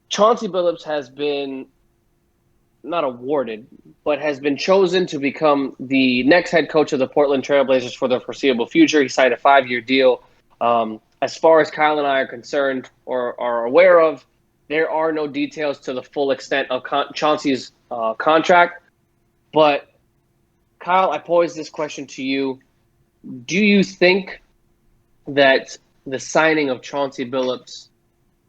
Chauncey Billups has been not awarded, but has been chosen to become the next head coach of the Portland Trailblazers for the foreseeable future. He signed a 5-year deal. As far as Kyle and I are concerned or are aware of, there are no details to the full extent of Chauncey's contract. But Kyle, I pose this question to you. Do you think that the signing of Chauncey Billups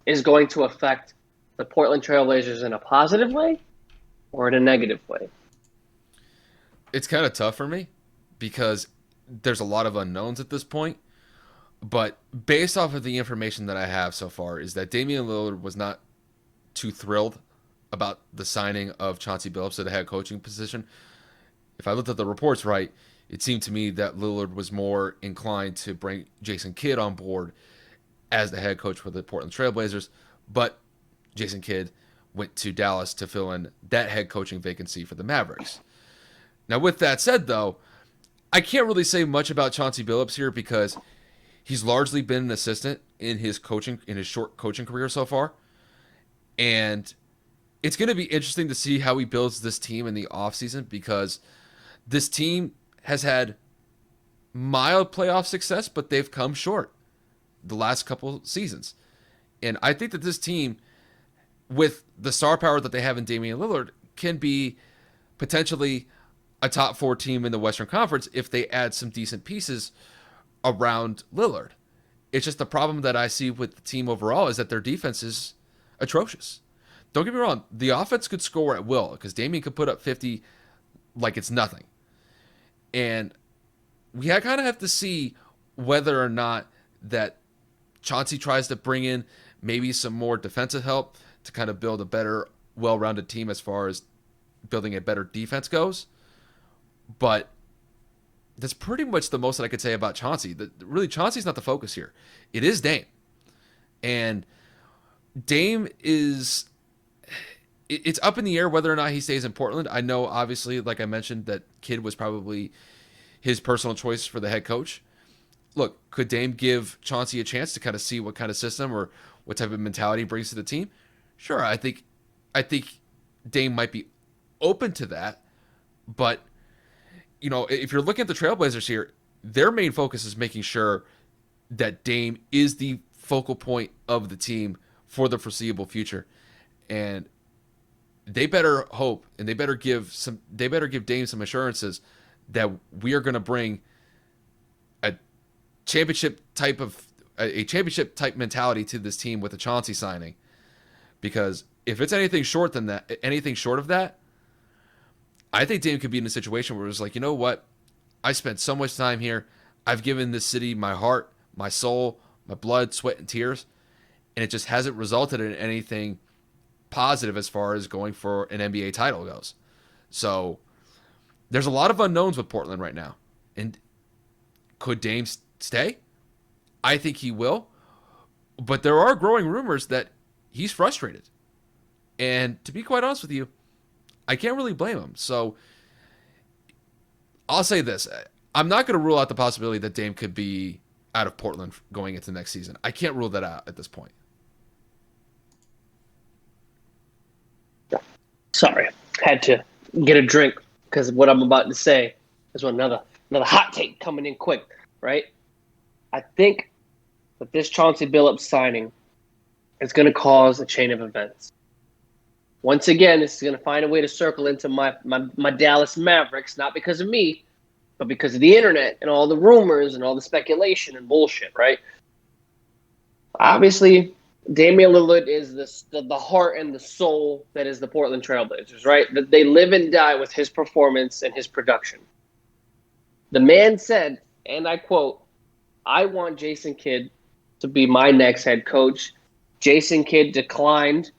is going to affect the Portland Trailblazers in a positive way or in a negative way? It's kind of tough for me because there's a lot of unknowns at this point. But based off of the information that I have so far, is that Damian Lillard was not too thrilled about the signing of Chauncey Billups to the head coaching position. If I looked at the reports right, it seemed to me that Lillard was more inclined to bring Jason Kidd on board as the head coach for the Portland Trailblazers. But Jason Kidd went to Dallas to fill in that head coaching vacancy for the Mavericks. Now, with that said, though, I can't really say much about Chauncey Billups here because he's largely been an assistant in his short coaching career so far. And it's going to be interesting to see how he builds this team in the offseason because this team has had mild playoff success, but they've come short the last couple seasons. And I think that this team, with the star power that they have in Damian Lillard, can be potentially a top 4 team in the Western Conference if they add some decent pieces around Lillard. It's just the problem that I see with the team overall is that their defense is atrocious. Don't get me wrong, the offense could score at will because Damian could put up 50 like it's nothing. And we kind of have to see whether or not that Chauncey tries to bring in maybe some more defensive help to kind of build a better, well-rounded team as far as building a better defense goes. But that's pretty much the most that I could say about Chauncey. Really, Chauncey's not the focus here. It is Dame. And Dame is... It's up in the air whether or not he stays in Portland. I know, obviously, like I mentioned, that Kidd was probably his personal choice for the head coach. Look, could Dame give Chauncey a chance to kind of see what kind of system or what type of mentality he brings to the team? Sure, I think Dame might be open to that. But, if you're looking at the Trailblazers here, their main focus is making sure that Dame is the focal point of the team for the foreseeable future. And they better hope and they better give Dame some assurances that we are going to bring a championship type mentality to this team with the Chauncey signing. Because if it's anything short of that, I think Dame could be in a situation where it's like, you know what? I spent so much time here. I've given this city my heart, my soul, my blood, sweat, and tears, and it just hasn't resulted in anything positive as far as going for an NBA title goes. So there's a lot of unknowns with Portland right now. And could Dame stay? I think he will. But there are growing rumors that he's frustrated. And to be quite honest with you, I can't really blame him. So I'll say this. I'm not going to rule out the possibility that Dame could be out of Portland going into next season. I can't rule that out at this point. Sorry, had to get a drink because what I'm about to say is another hot take coming in quick, right? I think that this Chauncey Billups signing is going to cause a chain of events. Once again, this is going to find a way to circle into my Dallas Mavericks, not because of me, but because of the internet and all the rumors and all the speculation and bullshit, right? Obviously, Damian Lillard is the heart and the soul that is the Portland Trailblazers, right? They live and die with his performance and his production. The man said, and I quote, "I want Jason Kidd to be my next head coach." Jason Kidd declined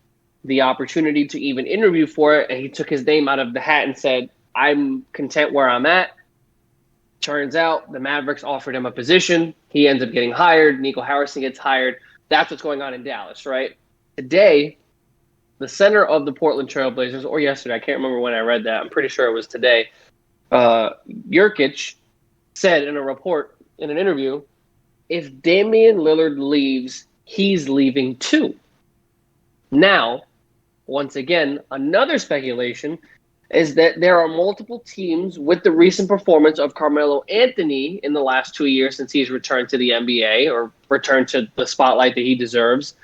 the opportunity to even interview for it, and he took his name out of the hat and said, "I'm content where I'm at." Turns out the Mavericks offered him a position. He ends up getting hired. Nico Harrison gets hired. That's what's going on in Dallas, right? Today, the center of the Portland Trailblazers, or yesterday, I can't remember when I read that. I'm pretty sure it was today. Jurkic said in a report, in an interview, if Damian Lillard leaves, he's leaving too. Now, once again, another speculation is that there are multiple teams with the recent performance of Carmelo Anthony in the last 2 years since he's returned to the NBA or returned to the spotlight that he deserves,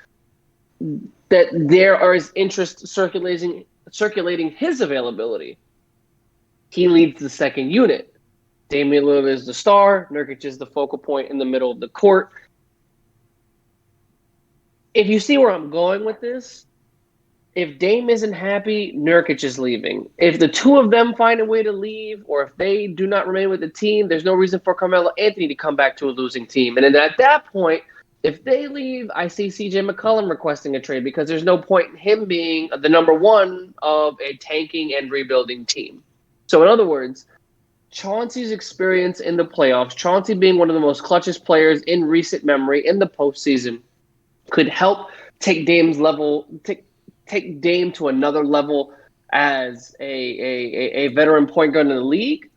that there is interest circulating his availability. He leads the second unit. Damian Lillard is the star. Nurkic is the focal point in the middle of the court. If you see where I'm going with this, if Dame isn't happy, Nurkic is leaving. If the two of them find a way to leave, or if they do not remain with the team, there's no reason for Carmelo Anthony to come back to a losing team. And then at that point, if they leave, I see CJ McCollum requesting a trade because there's no point in him being the number one of a tanking and rebuilding team. So in other words, Chauncey's experience in the playoffs, Chauncey being one of the most clutchest players in recent memory in the postseason, could help take Dame's level, take Dame to another level as a veteran point guard in the league.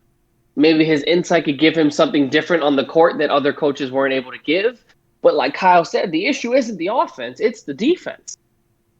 Maybe his insight could give him something different on the court that other coaches weren't able to give. But like Kyle said, the issue isn't the offense, it's the defense.